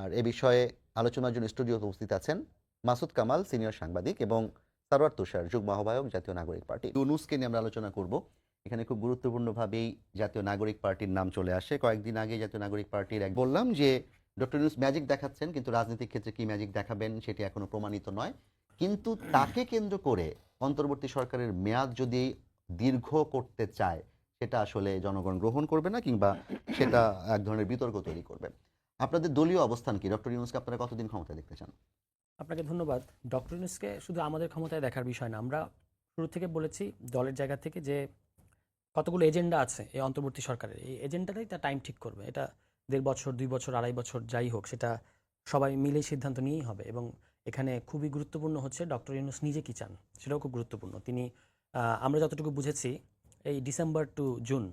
আর এ বিষয়ে আলোচনার জন্য স্টুডিওতে উপস্থিত আছেন মাসুদ কামাল, সিনিয়র সাংবাদিক, এবং সারওয়ার তুষার, যুগ্ম আহ্বায়ক, জাতীয় নাগরিক পার্টি। ইউনূসকে নিয়ে আমরা আলোচনা করব। এখানে খুব গুরুত্বপূর্ণভাবেই জাতীয় নাগরিক পার্টির নাম চলে আসে। কয়েকদিন আগে জাতীয় নাগরিক পার্টির বললাম যে ডক্টর ইউনূস ম্যাজিক দেখাচ্ছেন, কিন্তু রাজনৈতিক ক্ষেত্রে কি ম্যাজিক দেখাবেন সেটি এখনো প্রমাণিত নয়। কিন্তু তাকে কেন্দ্র করে অন্তর্বর্তী সরকারের মেয়াদ যদি দীর্ঘ করতে চায়, সেটা আসলে জনগণ গ্রহণ করবে না, কিংবা সেটা এক ধরনের বিতর্ক তৈরি করবে। আপনাদের দলীয় অবস্থান কি? ডক্টর ইউনূসকে আপনারা কতদিন ক্ষমতায় দেখতে চান? আপনাকে ধন্যবাদ। ডক্টর ইউনূসকে শুধু আমাদের ক্ষমতায় দেখার বিষয় না। আমরা শুরু থেকে বলেছি দলের জায়গা থেকে যে কতগুলো এজেন্ডা আছে এই অন্তর্বর্তী সরকারের। এই এজেন্ডাটাই তার টাইম ঠিক করবে। এটা ১.৫ বছর, ২ বছর, ২.৫ বছর যাই হোক, সেটা সবাই মিলেই সিদ্ধান্ত নিয়েই হবে। এবং এখানে খুবই গুরুত্বপূর্ণ হচ্ছে ডক্টর ইউনূস নিজে কী চান, সেটাও খুব গুরুত্বপূর্ণ। তিনি আমরা যতটুকু বুঝেছি এই ডিসেম্বর টু জুন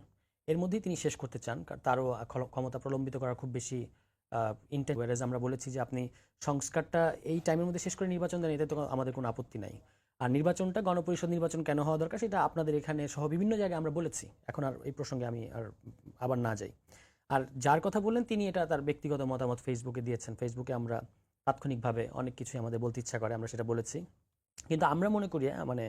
এর মধ্যেই তিনি শেষ করতে চান। তারও ক্ষমতা প্রলম্বিত করার খুব বেশি ইন্টেন্ট। ওয়ারেজ আমরা বলেছি যে আপনি সংস্কারটা এই টাইমের মধ্যে শেষ করে নির্বাচন দেন, এতে তো আমাদের কোনো আপত্তি নাই। আর নির্বাচনটা গণপরিষদ নির্বাচন কেন হওয়া দরকার সেটা আপনাদের এখানে সহ বিভিন্ন জায়গায় আমরা বলেছি। এখন আর এই প্রসঙ্গে আমি আবার না যাই। আর যার কথা বললেন তিনি এটা তার ব্যক্তিগত মতামত ফেসবুকে দিয়েছেন। ফেসবুকে আমরা তাৎক্ষণিকভাবে অনেক কিছুই আমাদের বলতে ইচ্ছা করে, আমরা সেটা বলেছি। কিন্তু আমরা মনে করি মানে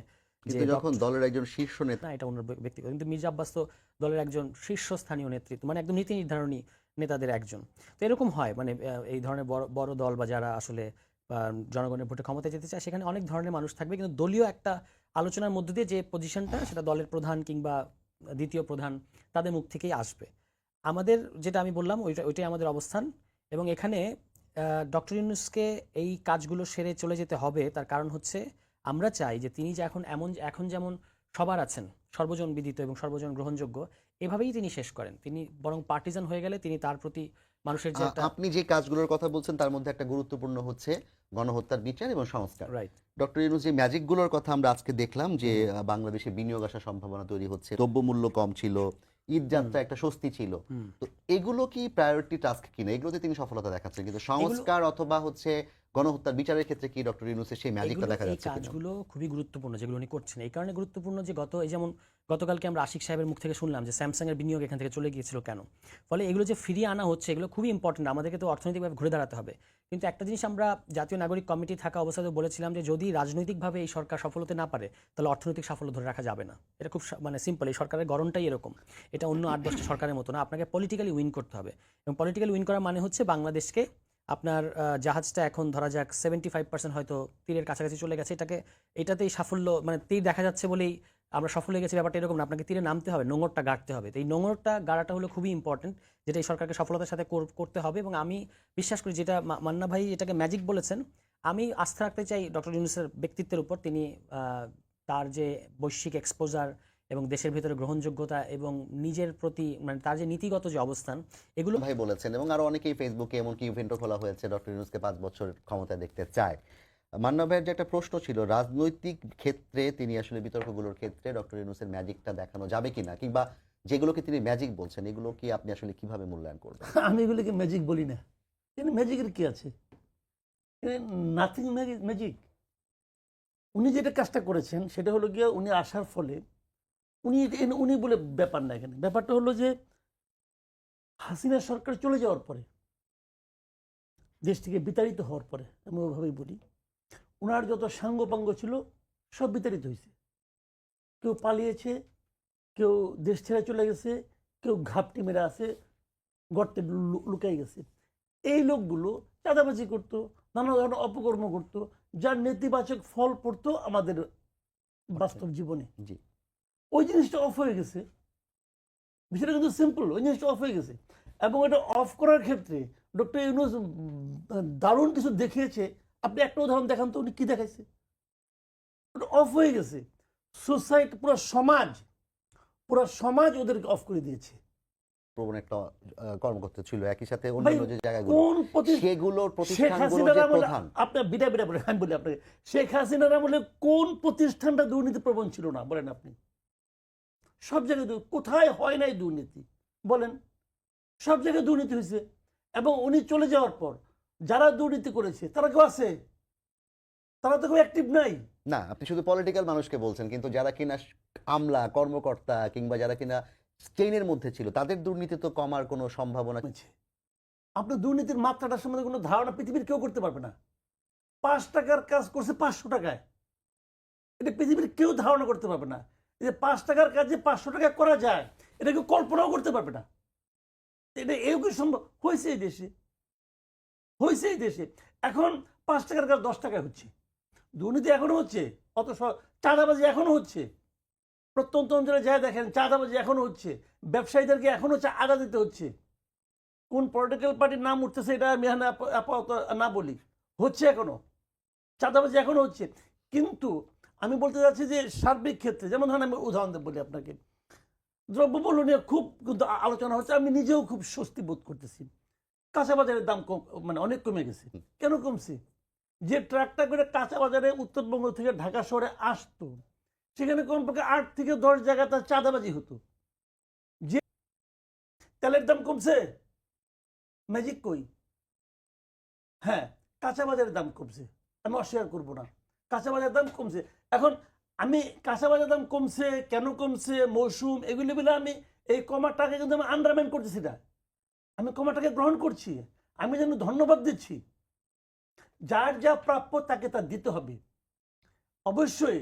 যে কিন্তু যখন দলের একজন শীর্ষ নেতা, না, এটা ওনার ব্যক্তিগত, কিন্তু মির্জা আব্বাস তো দলের একজন শীর্ষস্থানীয় নেতৃত্ব, মানে একদম নীতি নির্ধারণী নেতাদের একজন। তো এরকম হয় মানে এই ধরনের বড় বড় দল বা যারা আসলে জনগণের ভোটে ক্ষমতায় যেতে চায়, সেখানে অনেক ধরনের মানুষ থাকবে, কিন্তু দলীয় একটা আলোচনার মধ্যে দিয়ে যে পজিশনটা সেটা দলের প্রধান কিংবা দ্বিতীয় প্রধান তাদের মুখ থেকেই আসবে। আমাদের যেটা আমি বললাম ওইটাই আমাদের অবস্থান। এবং এখানে ডক্টর ইউনূসকে এই কাজগুলো সেরে চলে যেতে হবে। তার কারণ হচ্ছে আমরা চাই যে তিনি যে এখন যেমন সবার আছেন, সর্বজন বিদিত এবং সর্বজন গ্রহণযোগ্য, এভাবেই তিনি শেষ করেন। তিনি বরং পার্টিজান হয়ে গেলে তিনি তার প্রতি মানুষের যে একটা আপনি যে কাজগুলোর কথা বলছেন তার মধ্যে একটা গুরুত্বপূর্ণ হচ্ছে গণহত্যার বিচার এবং সংস্কার। রাইট। ডক্টর ইউনূস যে ম্যাজিকগুলোর কথা আমরা আজকে দেখলাম, যে বাংলাদেশে বিনিয়োগ আসার সম্ভাবনা তৈরি হচ্ছে, দ্রব্যমূল্য কম ছিল, ঈদ যাত্রা একটা স্বস্তি ছিল, তো এগুলো কি প্রায়োরিটি টাস্ক কিনা? এগুলোতে তিনি সফলতা দেখাচ্ছেন, কিন্তু সংস্কার অথবা হচ্ছে গণহত্যার বিচারের ক্ষেত্রে কি ডক্টর ইউনূসের সেই ম্যাজিকটা দেখা এই যাচ্ছে কিনা? কাজগুলো খুবই গুরুত্বপূর্ণ যেগুলো উনি করছেন। এই কারণে গুরুত্বপূর্ণ যে এই যেমন গতকালকে আমরা আশিক সাহেবের মুখ থেকে শুনলাম যে স্যামসাং এর বিনিয়োগ এখান থেকে চলে গিয়েছিল কেন। ফলে এগুলো যে ফিরিয়ে আনা হচ্ছে এগুলো খুবই ইম্পর্টেন্ট। আমাদেরকে তো অর্থনৈতিকভাবে ঘুরে দাঁড়াতে হবে। কিন্তু একটা জিনিস আমরা জাতীয় নাগরিক কমিটি থাকা অবস্থাতে বলেছিলাম যে যদি রাজনৈতিকভাবে এই সরকার সফল হতে না পারে, তাহলে অর্থনৈতিক সাফল্য ধরে রাখা যাবে না। এটা খুব মানে সিম্পল। এই সরকারের গড়নটাই এরকম। এটা অন্য ৮-১০টা সরকারের মতো না। আপনাকে পলিটিক্যালি উইন করতে হবে। এবং পলিটিক্যালি উইন করার মানে হচ্ছে বাংলাদেশকে আপনার জাহাজটা এখন ধরা যাক 75% হয়তো তীরের কাছাকাছি চলে গেছে, এটাতেই সাফল্য, মানে তীর দেখা যাচ্ছে বলেই আমরা সফল হয়ে গেছি, ব্যাপারটা এরকম না। আপনাকে তীরে নামতে হবে, নোঙরটা গাড়তে হবে। তো এই নোঙরটা গাড়াটা হলো খুবই ইম্পর্টেন্ট, যেটা এই সরকারকে সফলতার সাথে করতে হবে। এবং আমি বিশ্বাস করি, যেটা মান্না ভাই এটাকে ম্যাজিক বলেছেন, আমি আস্থা রাখতে চাই ডক্টর ইউনূসের ব্যক্তিত্বের উপর। তিনি তার যে বৈশ্বিক এক্সপোজার এবং দেশের ভিতরে গ্রহণযোগ্যতা এবং নিজের প্রতি মানে তার যে নীতিগত যে অবস্থান, এগুলো ভাই বলেছেন, এবং আরো অনেকেই ফেসবুকে এমনকি ইভেন্টও খোলা হয়েছে ডক্টর ইউনূসকে 5 বছর ক্ষমতায় দেখতে চায়। মান্না ভাইয়ের যে একটা প্রশ্ন ছিল, রাজনৈতিক ক্ষেত্রে তিনি আসলে বিতর্কগুলোর ক্ষেত্রে ডক্টর ইউনূসের ম্যাজিকটা দেখানো যাবে কিনা, কিংবা যেগুলোকে তিনি ম্যাজিক বলছেন এগুলো কি আপনি আসলে কিভাবে মূল্যায়ন করবেন? আমি এগুলিকে ম্যাজিক বলি না। কিন্তু ম্যাজিকের কি আছে? Nothing magic. উনি যেটা কাজটা করেছেন সেটা হলো গিয়ে উনি আসার ফলে উনি বলে ব্যাপার না। এখানে ব্যাপারটা হলো যে হাসিনা সরকার চলে যাওয়ার পরে, দেশ থেকে বিতাড়িত হওয়ার পরে, আমি ওভাবেই বলি, ওনার যত সাঙ্গপাঙ্গ ছিল সব বিতাড়িত হয়েছে। কেউ পালিয়েছে, কেউ দেশ ছেড়ে চলে গেছে, কেউ ঘাপটি মেরে আছে, গর্তে লুকাই গেছে। এই লোকগুলো চাঁদাবাজি করতো, নানা ধরনের অপকর্ম করতো, যার নেতিবাচক ফল পড়তো আমাদের বাস্তব জীবনে। জি, ওই জিনিসটা অফ হয়ে গেছে। বিষয়টা কিন্তু সিম্পল, ওই জিনিসটা অফ হয়ে গেছে। এবং এটা অফ করার ক্ষেত্রে ডক্টর ইউনূস দারুণ কিছু দেখিয়েছে। আপনি একটা উদাহরণ দেখান তো, উনি কি দেখাইছে? ওটা অফ হয়ে গেছে। সোসাইটি, পুরো সমাজ ওদেরকে অফ করে দিয়েছে। প্রবণ একটা কর্মকর্তা ছিল, একই সাথে অন্যান্য যে জায়গাগুলো কোন সেগুলোর শেখ প্রতিষ্ঠানগুলো হাসিনার যে আমলে, প্রধান। আপনার বিটা বলে আমি বলি আপনাকে, শেখ হাসিনার আমলে কোন প্রতিষ্ঠানটা দুর্নীতি প্রবণ ছিল না বলেন আপনি? সব জায়গায় কোথায় হয় নাই দুর্নীতি বলেন? সব জায়গায় দুর্নীতি হয়েছে। এবং উনি চলে যাওয়ার পর যারা দুর্নীতি করেছে তারা কেউ আছে? তারা তো কেউ অ্যাক্টিভ নাই। না, আপনি শুধু পলিটিক্যাল মানুষকে বলছেন, কিন্তু যারা কিনা আমলা কর্মকর্তা কিংবা যারা কিনা চেইনের মধ্যে ছিল, তাদের দুর্নীতি তো কমার কোনো সম্ভাবনা। আপনার দুর্নীতির মাত্রাটার সম্বন্ধে কোনো ধারণা পৃথিবীর কেউ করতে পারবে না। 5 টাকার কাজ করছে 500 টাকায়, এটা পৃথিবীর কেউ ধারণা করতে পারবে না। এই যে 5 টাকার কাজ যে 500 টাকা করা যায়, এটা কেউ কল্পনাও করতে পারবে না। এটা এও কি সম্ভব? হয়েছে এই দেশে, হয়েছে এই দেশে। এখন 5 টাকার কাজ 10 টাকায় হচ্ছে। দুর্নীতি এখনো হচ্ছে, অত চাঁদাবাজি এখনো হচ্ছে। প্রত্যন্ত অঞ্চলে যায় দেখেন, চাঁদাবাজি এখনো হচ্ছে, ব্যবসায়ীদেরকে এখনো আদা দিতে হচ্ছে। কোন পলিটিক্যাল পার্টির নাম উঠতেছে এটা আমি আপাতত না বলি, হচ্ছে এখনো, চাঁদাবাজি এখনো হচ্ছে। কিন্তু আমি বলতে চাচ্ছি যে সার্বিক ক্ষেত্রে, যেমন ধরেন আমি উদাহরণ বলি আপনাকে, দ্রব্যমূল্য নিয়ে খুব কিন্তু আলোচনা হচ্ছে, আমি নিজেও খুব স্বস্তি বোধ করতেছি। কাঁচা বাজারের দাম কম, মানে অনেক কমে গেছে। কেন কমছে? যে ট্রাকটা করে কাঁচা বাজারে উত্তরবঙ্গ থেকে ঢাকা শহরে আসতো, সেখানে কমপক্ষে 8 থেকে 10 জায়গায় তার চাঁদাবাজি হতো। যে তেলের দাম কমছে, ম্যাজিক কই? হ্যাঁ, কাঁচা বাজারের দাম কমছে, আমি অস্বীকার করবো না, কাঁচা বাজারের দাম কমছে। এখন আমি কাঁচা বাজারের দাম কমছে কেন কমছে, মৌসুম, এগুলি বলে আমি এই কমাটাকে কিন্তু আমি আন্ডারমাইন করতেছি না, আমি কমাটাকে গ্রহণ করছি, আমি যেন ধন্যবাদ দিচ্ছি। যার যা প্রাপ্য তাকে তা দিতে হবে। অবশ্যই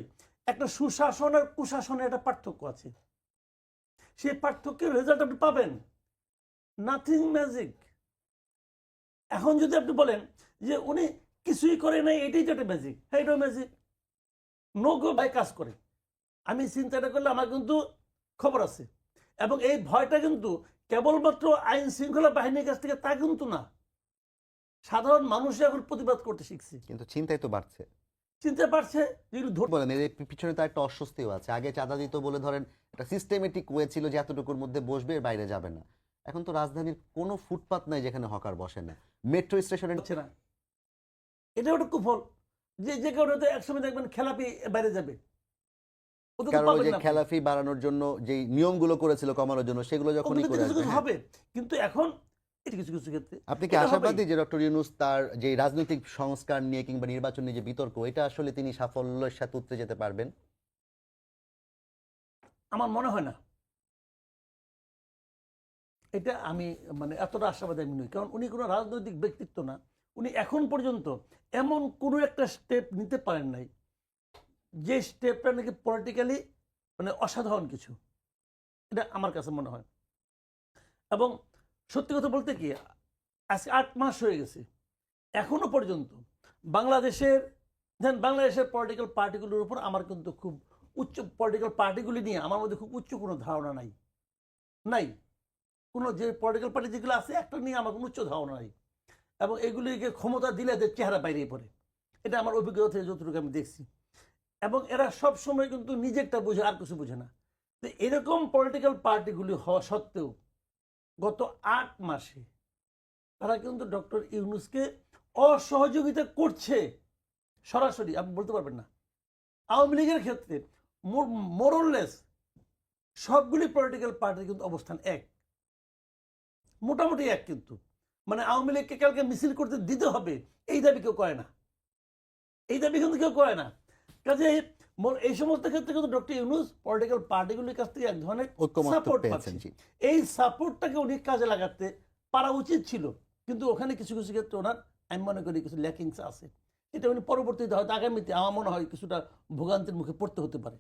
একটা সুশাসন আর কুশাসনের একটা পার্থক্য আছে, সেই পার্থক্যের রেজাল্ট আপনি পাবেন। Nothing magic. এখন যদি আপনি বলেন যে উনি কিছুই করে নাই, এটাই তো একটা ম্যাজিক, হ্যাঁ এটাও ম্যাজিক। নো গো ভাই কাজ করে, আমি চিন্তাটা করলে আমার কিন্তু খবর আছে। এবং এই ভয়টা কিন্তু কেবলমাত্র আইন শৃঙ্খলা বাহিনীর কাছ থেকে তা কিন্তু না, সাধারণ মানুষ এখন প্রতিবাদ করতে শিখছে, কিন্তু চিন্তাই তো বাড়ছে। চিনতে পারছে যেগুলো বলেন এর পিছনে তো একটা অস্বস্তিও আছে। আগে চাঁদা দিত বলে ধরেন একটা সিস্টেমেটিক ওয়ে ছিল যে এতটুকুর মধ্যে বসবে, এর বাইরে যাবে না। এখন তো রাজধানীর কোনো ফুটপাত নাই যেখানে হকার বসে না, মেট্রো স্টেশনে হচ্ছে না। এটা একটা কুফল, যে যে কারণে তো একসময় দেখবেন খেলাপি বাইরে যাবে, ওটা তো কারণ ওই পাবেন যে না আপনি। খেলা ফি বাড়ানোর জন্য যে নিয়মগুলো করেছিল কমানোর জন্য, সেগুলো যখনই ওগুলো তো করে কিছু আসবে। কিছু হ্যাঁ। হবে, কিন্তু এখন এটা কিছু কিছু ক্ষেত্রে আপনি কি এটা আশাবাদী হবেই। যে ডক্টর ইউনূস তার যে রাজনৈতিক সংস্কার নিয়ে কিংবা নির্বাচন নিয়ে যে বিতর্ক, এটা আসলে তিনি সাফল্যের সাথে উতরে যেতে পারবেন? আমার মনে হয় না, এটা আমি মানে এতটা আশাবাদী আমি নই। কারণ উনি কোনো রাজনৈতিক ব্যক্তিত্ব না, উনি এখন পর্যন্ত এমন কোনো একটা স্টেপ নিতে পারেন নাই যে স্টেপটা নাকি পলিটিক্যালি মানে অসাধারণ কিছু, এটা আমার কাছে মনে হয়। এবং সত্যি কথা বলতে কি, আজকে 8 মাস হয়ে গেছে, এখনো পর্যন্ত বাংলাদেশের বাংলাদেশের পলিটিক্যাল পার্টিগুলোর উপর আমার কিন্তু খুব উচ্চ, পলিটিক্যাল পার্টিগুলি নিয়ে আমার মধ্যে খুব উচ্চ কোনো ধারণা নাই, নাই কোনো, যে পলিটিক্যাল পার্টি যেগুলো আছে একটা নিয়ে আমার কোনো উচ্চ ধারণা নাই। এবং এগুলিকে ক্ষমতা দিলে এদের চেহারা বাইরে পড়ে, এটা আমার অভিজ্ঞতা থেকে যতটুকু আমি দেখছি। এবং এরা সব সময় কিন্তু নিজেরটা বোঝে, আর কিছু বোঝে না। তো এরকম পলিটিক্যাল পার্টিগুলি হওয়া সত্ত্বেও গত 8 মাসে তারা কিন্তু ডক্টর ইউনূসকে অসহযোগিতা করছে সরাসরি, আপনি বলতে পারবেন না। আওয়ামী লীগের ক্ষেত্রে মোরলেস সবগুলি পলিটিক্যাল পার্টির কিন্তু অবস্থান এক, মোটামুটি এক। কিন্তু মানে আওয়ামী লীগকে কালকে মিছিল করতে দিতে হবে এই দাবি কেউ করে না, এই দাবি কিন্তু কেউ করে না। কাজে এই সমস্ত ক্ষেত্রে কিন্তু ডক্টর ইউনূস পলিটিক্যাল পার্টিগুলির কাছ থেকে এক ধরনের ঐক্যমত্য সাপোর্ট পেয়েছেন। পাচ্ছে। জি। এই সাপোর্টটাকে উনি কাজে লাগাতে পারা উচিত ছিল, কিন্তু ওখানে কিছু কিছু ক্ষেত্রে ওনার আমি মনে করি কিছু ল্যাকিংস আছে, এটা উনি পরবর্তীতে হয়তো আগামীতে আমার মনে হয় কিছুটা ভোগান্তির মুখে পড়তে হতে পারে।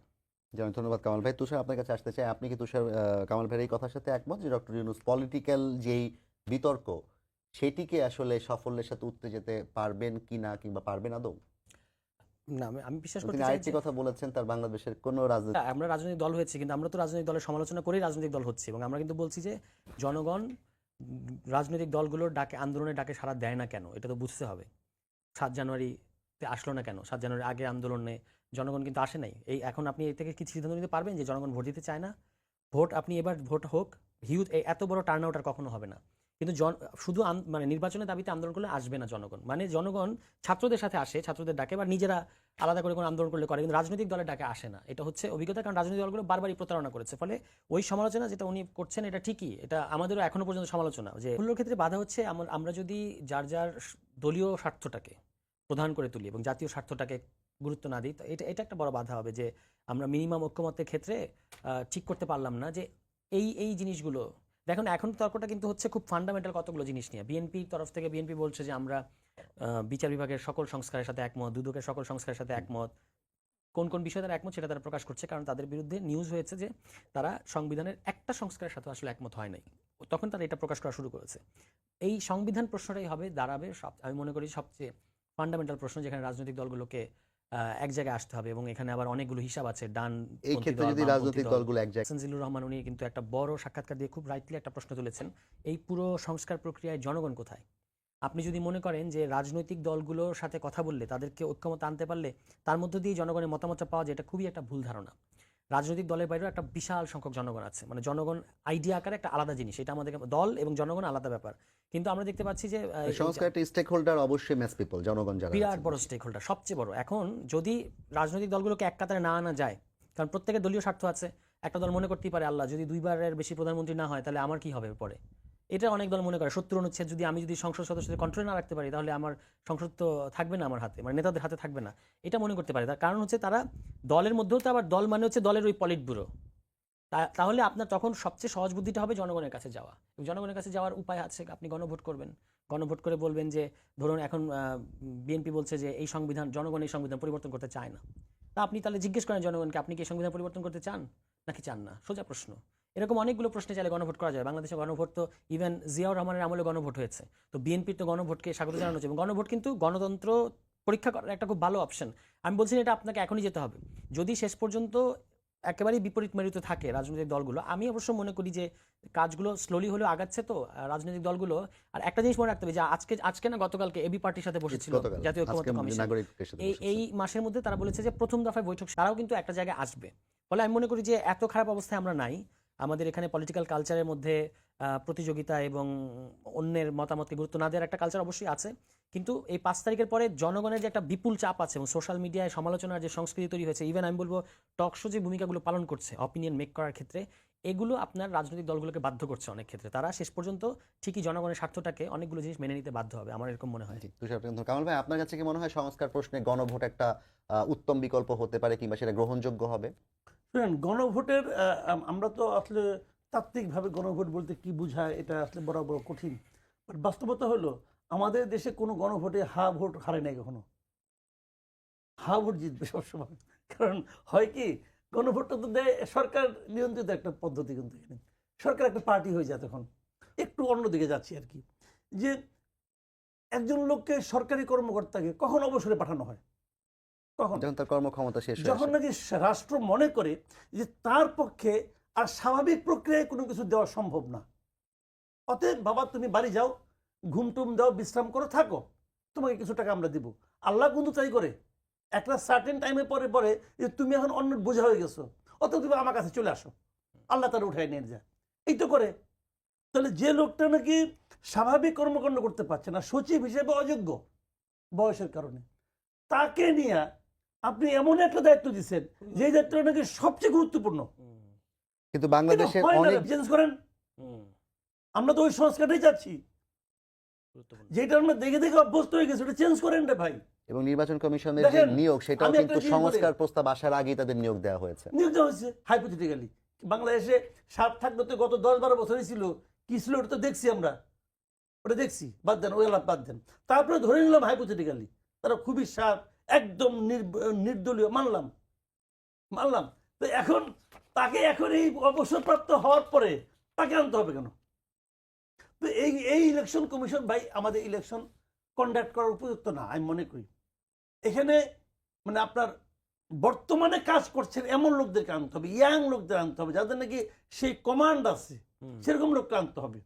যেমন ধন্যবাদ কামাল ভাই। তুষার, আপনার কাছে আসতে চাই, আপনি কি তুষার কামাল ভাইয়ের এই কথার সাথে একমত যে ডক্টর ইউনূস পলিটিক্যাল যেই বিতর্ক সেটিকে আসলে সাফল্যের সাথে উতরে যেতে পারবেন কিনা কিংবা পারবেন আদৌ? না, আমি বিশ্বাস করতে তিনি চাই আরেকটি যে কথা বলেছেন, তার বাংলাদেশের কোনো রাজনীতি আমরা রাজনৈতিক দল হয়েছি, কিন্তু আমরা তো রাজনৈতিক দলের সমালোচনা করেই রাজনৈতিক দল হচ্ছে। এবং আমরা কিন্তু বলছি যে জনগণ রাজনৈতিক দলগুলোর ডাকে, আন্দোলনের ডাকে সাড়া দেয় না কেন, এটা তো বুঝতে হবে। 7 জানুয়ারিতে আসলো না কেন? 7 জানুয়ারি আগে আন্দোলনে জনগণ কিন্তু আসে নাই। এই এখন আপনি এই থেকে কি সিদ্ধান্ত নিতে পারবেন যে জনগণ ভোট দিতে চায় না? ভোট আপনি এবার ভোট হোক, হিউজ এত বড় টার্ন আউট আর কখনো হবে না। কিন্তু শুধু মানে নির্বাচনের দাবিতে আন্দোলন করলে আসবে না জনগণ। মানে জনগণ ছাত্রদের সাথে আসে, ছাত্রদের ডাকে, বা নিজেরা আলাদা করে কোনো আন্দোলন করলে করে, কিন্তু রাজনৈতিক দলের ডাকে আসে না। এটা হচ্ছে অভিজ্ঞতা, কারণ রাজনৈতিক দলগুলো বারবারই প্রতারণা করেছে। ফলে ওই সমালোচনা যেটা উনি করছেন এটা ঠিকই, এটা আমাদেরও এখনো পর্যন্ত সমালোচনা। যে মূল্যর ক্ষেত্রে বাধা হচ্ছে আমরা যদি যার যার দলীয় স্বার্থটাকে প্রধান করে তুলি এবং জাতীয় স্বার্থটাকে গুরুত্ব না দিই, তো এটা একটা বড় বাধা হবে যে আমরা মিনিমাম ঐক্যমত্যের ক্ষেত্রে ঠিক করতে পারলাম না যে এই জিনিসগুলো দেখুন এখন তর্কটা কিন্তু হচ্ছে খুব ফান্ডামেন্টাল কতগুলো জিনিস নিয়ে। বিএনপির তরফ থেকে বিএনপি বলছে যে আমরা বিচার বিভাগের সকল সংস্কারের সাথে একমত, দুদকের সকল সংস্কারের সাথে একমত। কোন কোন বিষয়ে তারা একমত সেটা তারা প্রকাশ করছে, কারণ তাদের বিরুদ্ধে নিউজ হয়েছে যে তারা সংবিধানের একটা সংস্কারের সাথে আসলে একমত হয় নাই, তখন তারা এটা প্রকাশ করা শুরু করেছে। এই সংবিধান প্রশ্নটাই দাঁড়াবে আমি মনে করি সবচেয়ে ফান্ডামেন্টাল প্রশ্ন, যেখানে রাজনৈতিক দলগুলোকে এক জায়গায় আসতে হবে, এবং এখানে আবার অনেকগুলো হিসাব আছে। ডান এই ক্ষেত্রে যদি রাজনৈতিক দলগুলো এক জায়গায়, জিল্লুর রহমান উনি কিন্তু একটা বড় সাক্ষাৎকার দিয়ে খুব রাইটলি একটা প্রশ্ন তুলেছেন, এই পুরো সংস্কার প্রক্রিয়ায় জনগণ কোথায়? আপনি যদি মনে করেন যে রাজনৈতিক দলগুলোর সাথে কথা বললে, তাদেরকে ঐক্যমত আনতে পারলে তার মধ্য দিয়ে জনগণের মতামতটা পাওয়া যায়, এটা খুবই একটা ভুল ধারণা। রাজনৈতিক দলের বাইরেও একটা বিশাল সংখ্যক জনগণ আছে, মানে জনগণ আইডিয়া আকারে একটা আলাদা জিনিস, এটা আমাদের দল এবং জনগণ আলাদা ব্যাপার। কিন্তু আমরা দেখতে পাচ্ছি যে সংস্কারটা স্টেক হোল্ডার অবশ্যই ম্যাস পিপল, জনগণ যারা বিরাট বড় স্টেক হোল্ডার, সবচেয়ে বড়। এখন যদি রাজনৈতিক দলগুলোকে এক কাতারে না আনা যায়, কারণ প্রত্যেকের দলীয় স্বার্থ আছে। একটা দল মনে করতেই পারে আল্লাহ যদি 2বারের বেশি প্রধানমন্ত্রী না হয় তাহলে আমার কি হবে পরে, এটা অনেক দল মনে করে। 70 অনুচ্ছেদ যদি আমি সংসদ সদস্যদের কন্ট্রোল না রাখতে পারি তাহলে আমার সংসদ তো থাকবে না আমার হাতে, মানে নেতাদের হাতে থাকবে না, এটা মনে করতে পারে। তার কারণ হচ্ছে তারা দলের মধ্যেও তো আবার দল মানে হচ্ছে দলের ওই পলিট ব্যুরো। তাহলে আপনার তখন সবচেয়ে সহজ বুদ্ধিটা হবে জনগণের কাছে যাওয়া। জনগণের কাছে যাওয়ার উপায় আছে, আপনি গণভোট করবেন। গণভোট করে বলবেন যে ধরুন এখন বিএনপি বলছে যে এই সংবিধান, জনগণ এই সংবিধান পরিবর্তন করতে চায় না, তা আপনি তাহলে জিজ্ঞেস করেন জনগণকে আপনি কি এই সংবিধান পরিবর্তন করতে চান নাকি চান না, সোজা প্রশ্ন। এরকম অনেকগুলো প্রশ্নে চাইলে গণভোট করা যায়। বাংলাদেশে গণভোট তো ইভেন জিয়াউর রহমানের আমলে গণভোট হয়েছে, তো বিএনপির তো গণভোটকে স্বাগত জানানো হচ্ছে, এবং গণভোট কিন্তু গণতন্ত্র পরীক্ষা করার একটা খুব ভালো অপশন। আমি বলছি না এটা আপনাকে এখনই যেতে হবে। যদি শেষ পর্যন্ত একেবারেই বিপরীত মেরুতে থাকে রাজনৈতিক দলগুলো, আমি অবশ্য মনে করি যে কাজগুলো স্লোলি হলেও আগাচ্ছে তো রাজনৈতিক দলগুলো। আর একটা জিনিস মনে রাখতে হবে যে আজকে না গতকালকে এবি পার্টির সাথে বসেছিল জাতীয় ঐক্যমত্য কমিশন, এই মাসের মধ্যে তারা বলেছে যে প্রথম দফায় বৈঠক, তারাও কিন্তু একটা জায়গায় আসবে। ফলে আমি মনে করি যে এত খারাপ অবস্থায় আমরা নাই। আমাদের এখানে পলিটিক্যাল কালচারের মধ্যে প্রতিযোগিতা এবং অন্যের মতামতকে গুরুত্ব না দেওয়ার একটা কালচার অবশ্যই আছে, কিন্তু এই 5 তারিখের পরে জনগণের যে একটা বিপুল চাপ আছে এবং সোশ্যাল মিডিয়ায় সমালোচনার যে সংস্কৃতি তৈরি হয়েছে, ইভেন আমি বলবো টক শো যে ভূমিকাগুলো পালন করছে অপিনিয়ন মেক করার ক্ষেত্রে, এগুলো আপনার রাজনৈতিক দলগুলোকে বাধ্য করছে অনেক ক্ষেত্রে। তারা শেষ পর্যন্ত ঠিকই জনগণের স্বার্থটাকে অনেকগুলো জিনিস মেনে নিতে বাধ্য হবে, আমার এরকম মনে হয়। কামাল ভাই, আপনার কাছে কি মনে হয় সংস্কার প্রশ্নে গণভোট একটা উত্তম বিকল্প হতে পারে, কিংবা সেটা গ্রহণযোগ্য হবে? শুনেন, গণভোটের আমরা তো আসলে তাত্ত্বিকভাবে গণভোট বলতে কি বোঝায় এটা আসলে বড় বড় কঠিন। বাট বাস্তবতা হলো আমাদের দেশে কোনো গণভোটে হা ভোট হারে নাই কখনো। হা ভোট জিতবে সবসময়। কারণ হয় কি, গণভোটটা তো দেয় সরকার নিয়ন্ত্রিত একটা পদ্ধতি, কিন্তু এখানে সরকার একটা পার্টি হয়ে যায়। তখন একটু অন্যদিকে যাচ্ছি আর কি, যে একজন লোককে সরকারি কর্মকর্তাকে কখন অবসরে পাঠানো হয়, কখন যখন তার কর্মক্ষমতা শেষ হয়ে যখন আসে। নাকি রাষ্ট্র মনে করে যে তার পক্ষে আর স্বাভাবিক প্রক্রিয়ায় কোনো কিছু দেওয়া সম্ভব না। অতএব বাবা তুমি বাড়ি যাও, ঘুমটুম দাও, বিশ্রাম করো, থাকো, তোমাকে কিছু টাকা আমরা দিব। আল্লাহ কিন্তু তাই করে, একটা সার্টেন টাইমে পরে পরে যে তুমি এখন অন্য বোঝা হয়ে গেছো, অত তুমি আমার কাছে চলে আসো, আল্লাহ তার উঠায় নিয়ে যায়, এই তো করে। তাহলে যে লোকটা নাকি স্বাভাবিক কর্মকাণ্ড করতে পারছে না, সচিব হিসেবে অযোগ্য বয়সের কারণে, তাকে নিয়ে আপনি এমন একটা দায়িত্ব দিচ্ছেন যে দায়িত্বটা নাকি সবচেয়ে গুরুত্বপূর্ণ। কিন্তু বাংলাদেশের অনেক চেঞ্জ করেন, আমরা তো ওই সংস্কারটাই চাচ্ছি, যেটা আমরা দেখে দেখে অভ্যস্ত হয়ে গেছে, ওটা চেঞ্জ করেন রে ভাই। এবং নির্বাচন কমিশনের যে দেখেন, নিয়োগ, সেটাও আমি কিন্তু একটা জিনিস বলি। সংস্কার প্রস্তাব আসার আগেই তাদের নিয়োগ দেওয়া হয়েছে। নিয়োগ দেওয়া হয়েছে হাইপোথেটিক্যালি। বাংলাদেশে সাপ থাকতে তো গত 10-12 বছরই ছিল, কি ছিল ওটা তো দেখছি আমরা, ওটা দেখছি, বাদ দেন ওই লাভ বাদ দেন। তারপরে ধরে নিলাম হাইপোথেটিক্যালি তারা খুবই সাপ, একদম নির্দলীয়, মানলাম। তো এখন তাকে এখন এই অবসরপ্রাপ্ত হওয়ার পরে তাকে আনতে হবে কেন? তো এই ইলেকশন কমিশন ভাই আমাদের ইলেকশন কন্ডাক্ট করার উপযুক্ত না আমি মনে করি। এখানে মানে আপনার বর্তমানে কাজ করছেন এমন লোকদেরকে আনতে হবে, ইয়াং লোকদের আনতে হবে, যাদের নাকি সেই কমান্ড আছে, সেরকম লোককে আনতে হবে।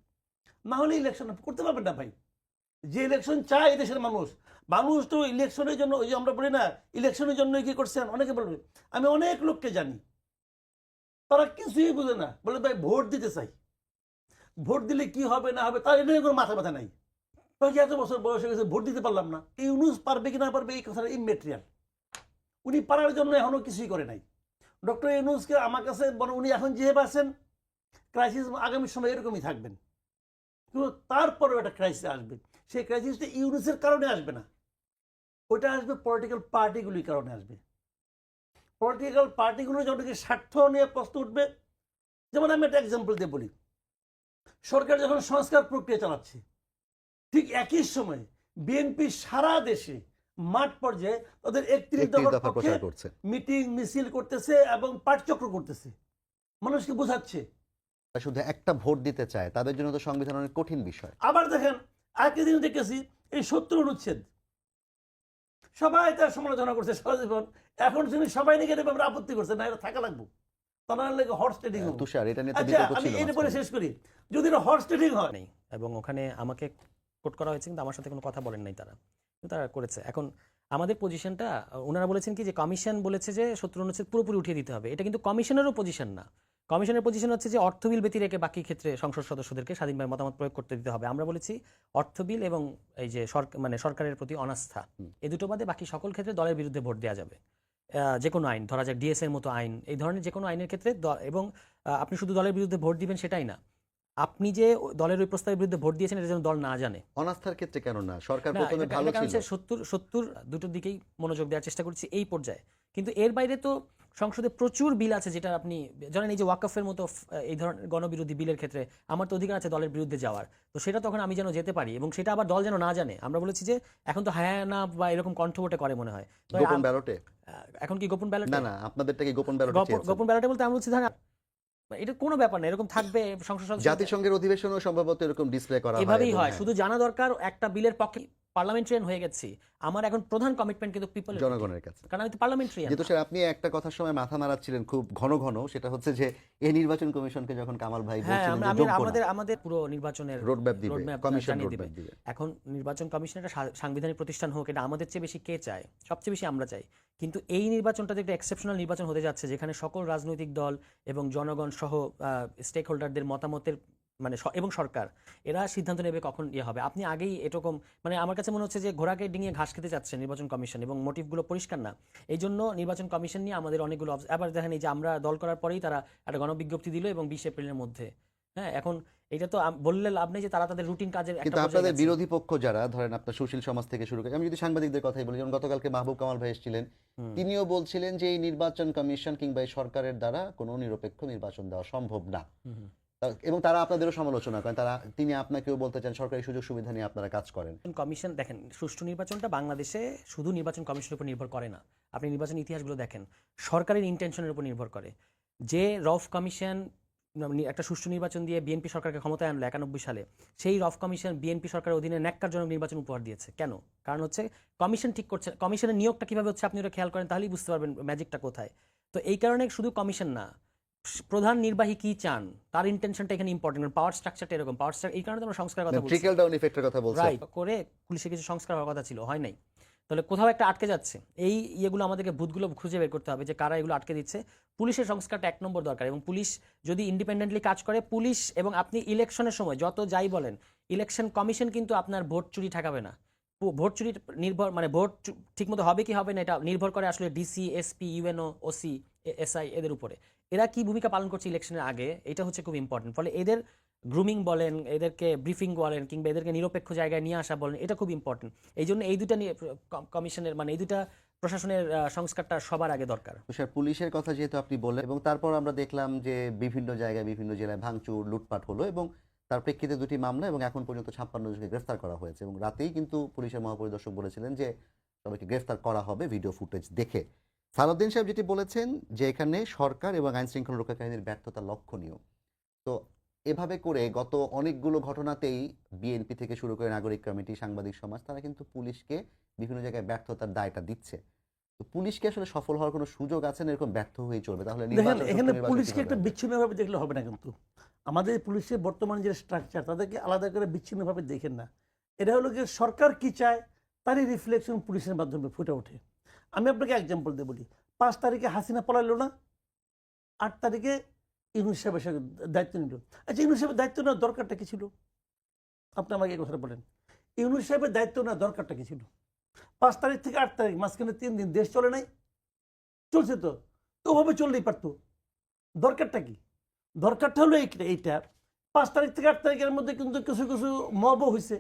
না হলে ইলেকশন করতে পারবেন না ভাই। যে ইলেকশন চায় দেশের মানুষ তো ইলেকশনের জন্য, ওই যে আমরা বলি না ইলেকশনের জন্য কি করছেন, অনেকে বলবে। আমি অনেক লোককে জানি তারা কিছুই বুঝে না, বলে ভাই ভোট দিতে চাই, ভোট দিলে কি হবে না হবে তার এটা কোনো মাথা ব্যথা নাই। এত বছর বয়স হয়ে গেছে, ভোট দিতে পারলাম না, এই ইউনূস পারবে কি না পারবে এই কথাটা ইমেটেরিয়াল। উনি পারার জন্য এখনো কিছুই করে নাই। ডক্টর ইউনূসকে আমার কাছে উনি এখন যেভাবে আছেন, ক্রাইসিস আগামী সময় এরকমই থাকবেন, কিন্তু তারপরেও একটা ক্রাইসিস আসবে। সেই ক্রাইসিসটা ইউনূসের কারণে আসবে না, ওইটা আসবে পলিটিক্যাল পার্টিগুলির কারণে আসবে। পলিটিক্যাল পার্টিগুলো যখন স্বার্থ নিয়ে প্রশ্ন উঠবে, যেমন আমি একটা এক্সাম্পল দিয়ে বলি, সরকার যখন সংস্কার প্রক্রিয়া চালাচ্ছে, ঠিক একই সময় বিএনপি সারা দেশে মাঠ পর্যায়ে তাদের 31 একত্রিশ দফার দফা পক্ষে প্রচার করছে। মিটিং মিছিল করতেছে এবং পাঠচক্র করতেছে, মানুষকে বোঝাচ্ছে। তারা শুধু একটা ভোট দিতে চায়, তাদের জন্য তো সংবিধান অনেক কঠিন বিষয়। আবার দেখেন আরেকটা দিন দেখেছি এই 70 অনুচ্ছেদ, সবাই তার সমালোচনা করছে সারা জীবন, এখন শুনি সবাই নাকি এর ব্যাপারে আপত্তি করছে, না এটা থাকা লাগবে, তা না হলে হর্স ট্রেডিং হবে। তুষার, এটা নিয়ে তো আচ্ছা বিতর্ক আমি ছিল এরপরে মাঝখানে। শেষ করি, যদি এটা হর্স ট্রেডিং হয়, নেই এবং ওখানে আমাকে কোট করা হয়েছে কিন্তু আমার সাথে কোনো কথা বলেন নাই তারা, কিন্তু তারা করেছে। এখন আমাদের পজিশনটা ওনারা বলেছেন কি যে কমিশন বলেছে যে 70 অনুচ্ছেদ পুরোপুরি উঠিয়ে দিতে হবে, এটা কিন্তু কমিশনেরও পজিশন না। কমিশনের পজিশন হচ্ছে যে অর্থ বিল ব্যতি রেখে বাকি ক্ষেত্রে সংসদ সদস্যদেরকে স্বাধীনভাবে মতামত প্রয়োগ করতে দিতে হবে। আমরা বলেছি অর্থ বিল এবং এই যে মানে সরকারের প্রতি অনাস্থা, এই দুটো বাদে বাকি সকল ক্ষেত্রে দলের বিরুদ্ধে ভোট দেওয়া যাবে। যে কোনো আইন, ধরা যাক ডিএস এর মতো আইন, এই ধরনের যে কোনো আইনের ক্ষেত্রে এবং আপনি শুধু দলের বিরুদ্ধে ভোট দিবেন সেটাই না, আপনি যে দলের ওই প্রস্তাবের বিরুদ্ধে ভোট দিয়েছেন এটা যেন দল না জানে। অনাস্থার ক্ষেত্রে কেন না? সরকার না, প্রথমে এটা ভালো কারণ ছিল। হচ্ছে 70 দুটোর দিকেই মনোযোগ দেওয়ার চেষ্টা করছি এই পর্যায়ে, কিন্তু এর বাইরে তো সংসদে প্রচুর বিল আছে যেটা আপনি জানেন, এই যে ওয়াকফের মতো এই ধরনের গণবিরোধী বিলের ক্ষেত্রে আমার তো অধিকার আছে দলের বিরুদ্ধে যাওয়ার, তো সেটা তখন আমি যেন যেতে পারি এবং সেটা আবার দল যেন না জানে। আমরা বলেছি যে এখন তো হ্যাঁ না বা এরকম কণ্ঠভোটে করে মনে হয়, তো গোপন ব্যালটে? এখন কি গোপন ব্যালট? না না, আপনাদেরটা কি গোপন ব্যালটে চেয়েছেন? গোপন ব্যালটে বলতে আমি বলছি ধরেন এটা কোনো ব্যাপার না, এরকম থাকবে সংসদ সদস্য জাতিসংঘের অধিবেশনও সম্ভবত এরকম ডিসপ্লে করা হয়। এভাবেই এবং হয়, হ্যাঁ, শুধু জানা দরকার একটা বিলের পক্ষে পার্লামেন্টারিয়ান হয়ে গেছি, আমার এখন প্রধান কমিটমেন্ট কিন্তু পিপলের, জনগণের কাছে। কারণ আমি তো পার্লামেন্টারিয়ান। যেহেতু স্যার আপনি একটা কথার সময় মাথা নাড়াচ্ছিলেন খুব ঘন ঘন, সেটা হচ্ছে যে এই নির্বাচন কমিশনকে যখন কামাল ভাই হ্যাঁ, বলছিলেন যে আমি যোগ্য না, আমাদের পুরো নির্বাচনের রোডম্যাপ দিবে, রোডম্যাপ কমিশন জানিয়ে রোডম্যাপ দিবে। দিবে। এখন নির্বাচন কমিশন একটা সাংবিধানিক প্রতিষ্ঠান হোক, এটা আমাদের চেয়ে বেশি কে চায়? সবচেয়ে বেশি আমরা চাই। কিন্তু এই নির্বাচনটা একটা এক্সেপশনাল নির্বাচন হতে যাচ্ছে যেখানে সকল রাজনৈতিক দল এবং জনগণ সহ স্টেক হোল্ডারদের মতামতের মানে এবং সরকার এরা সিদ্ধান্ত নেবে কখন হবে। আপনি আগেই এরকম মানে আমার কাছে মনে হচ্ছে যে ঘোড়াকে ডিঙিয়ে ঘাস খেতে যাচ্ছে নির্বাচন কমিশন এবং মোটিভগুলো পরিষ্কার না। এই জন্য নির্বাচন কমিশন নিয়ে আমাদের অনেকগুলো আবার দেখেন এই যে আমরা দল করার পরেই তারা একটা গণবিজ্ঞপ্তি দিল এবং 20 এপ্রিলের মধ্যে, হ্যাঁ এখন এটা তো বললে লাভ নেই যে তারা তাদের রুটিন কাজের একটা কিন্তু পর্যায়ে আপনাদের গেছে। বিরোধী পক্ষ যারা, ধরেন আপনার সুশীল সমাজ থেকে শুরু করে, আমি যদি সাংবাদিকদের কথাই বলি, যেমন গতকালকে মাহবুব কামাল ভাই এসেছিলেন, তিনিও বলছিলেন যে এই নির্বাচন কমিশন কিংবা এই সরকারের দ্বারা কোনো নিরপেক্ষ নির্বাচন দেওয়া সম্ভব না। এবং তারা আপনাদেরও সমালোচনা করেন, তিনি আপনাকেও বলতে চান সরকারি সুযোগ সুবিধা নিয়ে আপনারা কাজ করেন। কমিশন দেখেন, সুষ্ঠু নির্বাচনটা বাংলাদেশে শুধু নির্বাচন কমিশনের উপর নির্ভর করে না। আপনি নির্বাচন ইতিহাসগুলো দেখেন, সরকারের ইন্টেনশনের উপর নির্ভর করে। যে রফ কমিশন একটা সুষ্ঠু নির্বাচন দিয়ে বিএনপি সরকারকে ক্ষমতায় আনলো 91 সালে, সেই রফ কমিশন বিএনপি সরকারের অধীনে ন্যাক্কারজনক নির্বাচন উপহার দিয়েছে। কেন? কারণ হচ্ছে কমিশন ঠিক করছে, কমিশনের নিয়োগটা কিভাবে হচ্ছে আপনি ওটা খেয়াল করেন তাহলেই বুঝতে পারবেন ম্যাজিকটা কোথায়। তো এই কারণে শুধু কমিশন না, প্রধান নির্বাহী কি চান তার ইন্টেনশনটা এখানে ইম্পর্টেন্ট। পাওয়ার স্ট্রাকচারটা এরকম, পাওয়ার স্ট্রাকচার এই কারণে তো আমরা সংস্কারের কথা বলছি। ট্রিকল ডাউন ইফেক্টের কথা বলছেন। রাইট করে পুলিশে কিছু সংস্কার হওয়ার কথা ছিল, হয় নাই। তাহলে কোথাও একটা আটকে যাচ্ছে, এই ইয়েগুলো আমাদেরকে ভূতগুলো খুঁজে বের করতে হবে যে কারা এগুলো আটকে দিচ্ছে। পুলিশের সংস্কারটা 1 নম্বর দরকার এবং পুলিশ যদি ইন্ডিপেন্ডেন্টলি কাজ করে, পুলিশ এবং আপনি ইলেকশনের সময় যত যাই বলেন, ইলেকশন কমিশন কিন্তু আপনার ভোট চুরি ঠেকাবে না। ভোট চুরি নির্ভর মানে ভোট ঠিকমতো হবে কি হবে না এটা নির্ভর করে আসলে DC, SP, UNO, OC, SI এদের উপরে। এরা কি ভূমিকা পালন করছে ইলেকশনের আগে, এটা হচ্ছে খুব ইম্পর্টেন্ট। ফলে এদের গ্রুমিং বলেন, এদেরকে ব্রিফিং বলেন, কিংবা এদেরকে নিরপেক্ষ জায়গায় নিয়ে আসা বলেন, এটা খুব ইম্পর্টেন্ট। এই জন্য এই দুটা কমিশনের মানে এই দুটা প্রশাসনের সংস্কারটা সবার আগে দরকার। স্যার পুলিশের কথা যেহেতু আপনি বললেন, এবং তারপর আমরা দেখলাম যে বিভিন্ন জায়গায় বিভিন্ন জেলায় ভাঙচুর লুটপাট হলো এবং তার প্রেক্ষিতে 2টি মামলা এবং এখন পর্যন্ত 56 জনকে গ্রেফতার করা হয়েছে। এবং রাতেই কিন্তু পুলিশের মহাপরিদর্শক বলেছিলেন যে সবাইকে গ্রেফতার করা হবে ভিডিও ফুটেজ দেখে। সালাউদ্দিন সাহেব যেটি বলেছেন যে এখানে সরকার এবং আইন শৃঙ্খলা রক্ষাকারীদের ব্যর্থতা লক্ষণীয়। তো এভাবে করে গত অনেকগুলো ঘটনাতেই বিএনপি থেকে শুরু করে নাগরিক কমিটি, সাংবাদিক সমাজ, তারা কিন্তু পুলিশকে বিভিন্ন জায়গায় ব্যর্থতার দায়টা দিচ্ছে। তো পুলিশকে আসলে সফল হওয়ার কোনো সুযোগ আছে না এরকম ব্যর্থ হয়েই চলবে? তাহলে দেখেন এখানে পুলিশকে একটা বিচ্ছিন্নভাবে দেখলে হবে না। কিন্তু আমাদের পুলিশের বর্তমান যে স্ট্রাকচার, তাদেরকে আলাদা করে বিচ্ছিন্নভাবে দেখেন না। এটা হলো যে সরকার কি চায় তারই রিফ্লেকশন পুলিশের মাধ্যমে ফুটে ওঠে। আমি আপনাকে এক্সাম্পল দিয়ে বলি, 5 তারিখে হাসিনা পলাইলো না, 8 তারিখে ইউনূস সাহেব এসে দায়িত্ব নিল। আচ্ছা, ইউনূস সাহেবের দায়িত্ব নেওয়ার দরকারটা কি ছিল? আপনি আমাকে এই কথাটা বলেন, ইউনূস সাহেবের দায়িত্ব নেওয়ার দরকারটা কি ছিল? 5 তারিখ থেকে 8 তারিখ মাঝখানে 3 দিন দেশ চলে নাই? চলছে তো, তো ওভাবে চললেই পারতো। দরকারটা কি? দরকারটা হলো এইটা 5 তারিখ থেকে 8 তারিখের মধ্যে কিন্তু কিছু কিছু মবও হয়েছে,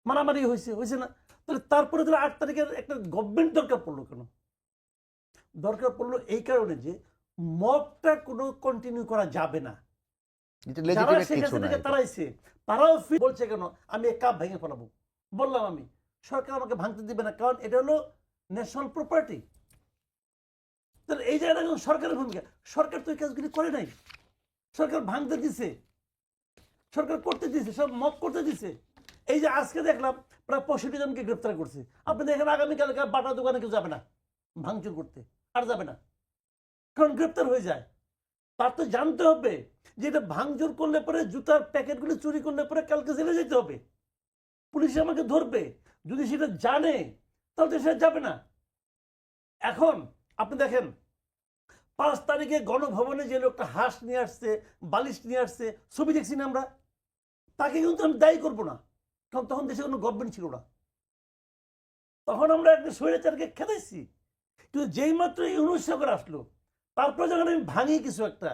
মারামারি হয়েছে না? তাহলে তারপরে ধরো 8 তারিখের একটা গভর্নমেন্ট দরকার পড়লো কেন? দরকার পড়লো এই কারণে যে মবটা কোনো কন্টিনিউ করা যাবে না। এটা যারা legitimate শেখ কিছু না হাসিনাকে এটা। তাড়াইছে তারাও বলছে কেন আমি এক কাপ ভেঙে ফেলাবো। বললাম আমি সরকার আমাকে ভাঙতে দিবে না, কারণ এটা হলো ন্যাশনাল প্রপার্টি। তাহলে এই জায়গাটা কিন্তু সরকারের ভূমিকা। সরকার তো এই কাজগুলি করে নাই, সরকার ভাঙতে দিছে, সরকার করতে দিছে, সব মপ করতে দিছে। এই যে আজকে দেখলাম প্রায় 65 জনকে গ্রেপ্তার করছে। আপনি দেখেন আগামীকাল বাটা দোকানে কেউ যাবে না ভাঙচুর করতে, আর যাবে না, কারণ গ্রেপ্তার হয়ে যায়। তার তো জানতে হবে যে এটা ভাঙচুর করলে পরে জুতার প্যাকেটগুলি চুরি করলে পরে কালকে জেলে যেতে হবে, পুলিশ আমাকে ধরবে। যদি সেটা জানে তাহলে তো সেটা যাবে না। এখন আপনি দেখেন 5 তারিখে গণভবনে যে লোকটা হাঁস নিয়ে আসছে, বালিশ নিয়ে আসছে, ছবি দেখছি না আমরা, তাকে কিন্তু আমি দায়ী করবো না, কারণ তখন দেশে কোনো গভর্নমেন্ট ছিল না, তখন আমরা একটা স্বৈরাচারকে খেদাইছি। কিন্তু যেই মাত্র ইউনূস সরকার আসলো, তারপর যখন আমি ভাঙি কিছু একটা,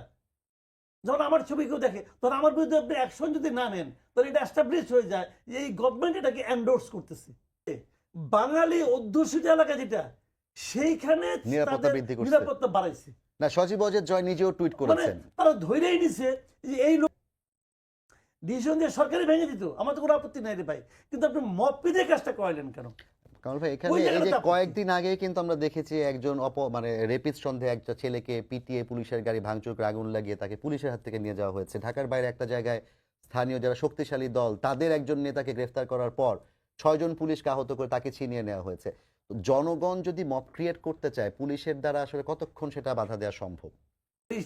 যখন আমার ছবি কেউ দেখে, তখন আমার বিরুদ্ধে আপনি অ্যাকশন যদি না নেন, তাহলে এটা এস্টাবলিশ হয়ে যায় যে এই গভর্নমেন্ট এটাকে এন্ডোর্স করতেছে। বাঙালি অধ্যুষিত এলাকা যেটা, সেইখানে নিরাপত্তা তাদের বৃদ্ধি করছে। নিরাপত্তা বাড়াইছে। না, সজীব অজেদ জয় নিজেও টুইট মানে করেছেন। তারা ধৈর্যই নিছে যে এই লোক ডিসিশন দিয়ে সরকারই ভেঙে দিত, আমার তো কোনো আপত্তি নাই রে ভাই, কিন্তু আপনি মপি দিয়ে কাজটা করাইলেন কেন? কামাল ভাই, এখানে ওই এই যে জায়গাটা আপত্তি। কয়েকদিন আগে কিন্তু আমরা দেখেছি একজন মানে রেপিস্ট সন্দেহে একটা ছেলেকে পিটিয়ে পুলিশের গাড়ি ভাঙচুর করে আগুন লাগিয়ে তাকে পুলিশের হাত থেকে নিয়ে যাওয়া হয়েছে। ঢাকার বাইরে একটা জায়গায় স্থানীয় যারা শক্তিশালী দল তাদের একজন নেতাকে গ্রেফতার করার পর 6 জন পুলিশকে আহত করে তাকে ছিনিয়ে নেওয়া হয়েছে। তো জনগণ যদি মব ক্রিয়েট করতে চায়, পুলিশের দ্বারা আসলে কতক্ষণ সেটা বাধা দেওয়া সম্ভব?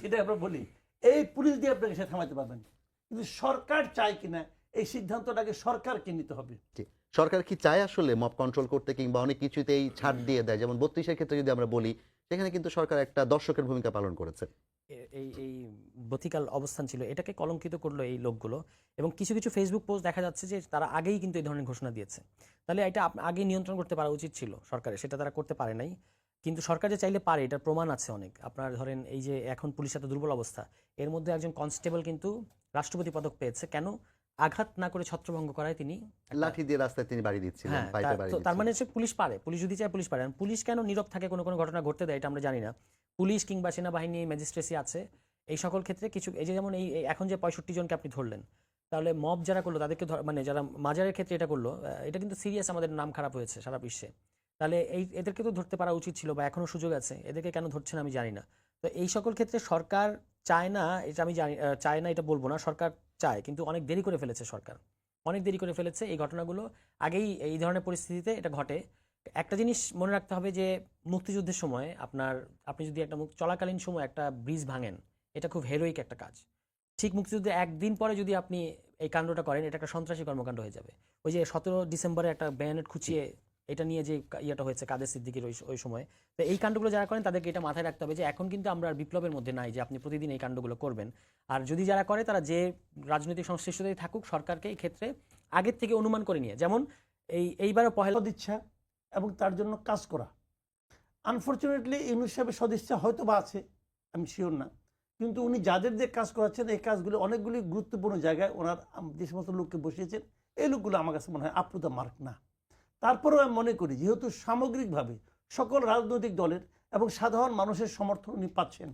সেটা আমরা বলি, এই পুলিশ দিয়ে আপনাকে সে থামাতে পারবেন, কিন্তু সরকার চায় কিনা এই সিদ্ধান্তটাকে সরকারকে নিতে হবে। জি। সরকার কি চায় আসলে মব কন্ট্রোল করতে, কিংবা অনেক কিছুতেই ছাড় দিয়ে দেয়? যেমন 32-এর ক্ষেত্রে যদি আমরা বলি, সেখানে কিন্তু সরকার একটা দর্শকের ভূমিকা পালন করেছে। এই বথিকাল অবস্থান ছিল, এটাকে কলঙ্কিত করলো এই লোকগুলো। এবং কিছু কিছু ফেসবুক পোস্ট দেখা যাচ্ছে যে তারা আগেই কিন্তু এই ধরনের ঘোষণা দিয়েছে। তাহলে এটা আগেই নিয়ন্ত্রণ করতে পারা উচিত ছিল সরকারের, সেটা তারা করতে পারে নাই। কিন্তু সরকার যে চাইলে পারে, এটার প্রমাণ আছে অনেক। আপনার ধরেন এই যে এখন পুলিশ এত দুর্বল অবস্থা, এর মধ্যে একজন কনস্টেবল কিন্তু রাষ্ট্রপতি পদক পেয়েছে কেন? আঘাত না করে ছত্রভঙ্গ করায় তিনি লাঠি দিয়ে রাস্তায় তিনি বাড়ি দিচ্ছিলেন, হ্যাঁ, পাইপে বাড়ি তার দিচ্ছিলেন। মানে হচ্ছে পুলিশ পারে, পুলিশ যদি চায় পুলিশ পারে। আর পুলিশ কেন নীরব থাকে কোনো কোনো ঘটনা ঘটতে দেয়, এটা আমরা জানি না। পুলিশ কিংবা সেনাবাহিনী, ম্যাজিস্ট্রেসি আছে, এই সকল ক্ষেত্রে কিছু এই যে যেমন এই এখন যে 65 জনকে আপনি ধরলেন, তাহলে মব যারা করলো তাদেরকে মানে যারা মাজারের ক্ষেত্রে এটা করলো, এটা কিন্তু সিরিয়াস, আমাদের নাম খারাপ হয়েছে সারা বিশ্বে। তাহলে এদেরকে তো ধরতে পারা উচিত ছিল, বা এখনো সুযোগ আছে, এদেরকে কেন ধরছে না আমি জানি না। তো এই সকল ক্ষেত্রে সরকার চায় না, এটা আমি জানি, চায় না এটা বলবো না, সরকার চায়, কিন্তু অনেক দেরি করে ফেলেছে সরকার, অনেক দেরি করে ফেলেছে। এই ঘটনাগুলো আগেই এই ধরনের পরিস্থিতিতে এটা ঘটে। একটা জিনিস মনে রাখতে হবে যে মুক্তিযুদ্ধের সময় আপনি যদি একটা চলাকালীন সময় একটা ব্রিজ ভাঙেন, এটা খুব হেরোইক একটা কাজ। ঠিক মুক্তিযুদ্ধের একদিন পরে যদি আপনি এই কাণ্ডটা করেন, এটা একটা সন্ত্রাসী কর্মকাণ্ড হয়ে যাবে। ওই যে 17 ডিসেম্বরে একটা ব্যানেট খুঁচিয়ে এটা নিয়ে যে ইয়েটা হয়েছে কাদের সিদ্দিকীর ওই সময়, তো এই কাণ্ডগুলো যারা করেন তাদেরকে এটা মাথায় রাখতে হবে যে এখন কিন্তু আমরা আর বিপ্লবের মধ্যে নাই যে আপনি প্রতিদিন এই কাণ্ডগুলো করবেন। আর যদি যারা করে তারা যে রাজনৈতিক সংশ্লিষ্টতায় থাকুক, সরকারকে এই ক্ষেত্রে আগের থেকে অনুমান করে নিয়ে, যেমন এইবারও পহেলা সদিচ্ছা এবং তার জন্য কাজ করা। আনফর্চুনেটলি ইউনূস সাহেবের সদিচ্ছা হয়তো বা আছে, আমি শিওর না, কিন্তু উনি যাদের দিয়ে কাজ করাচ্ছেন এই কাজগুলো অনেকগুলি গুরুত্বপূর্ণ জায়গায় ওনার যে সমস্ত লোককে বসিয়েছেন, এই লোকগুলো আমার কাছে মনে হয় আপ টু দ্য মার্ক না। তারপরেও আমি মনে করি যেহেতু সামগ্রিকভাবে সকল রাজনৈতিক দলের এবং সাধারণ মানুষের সমর্থন উনি পাচ্ছেন,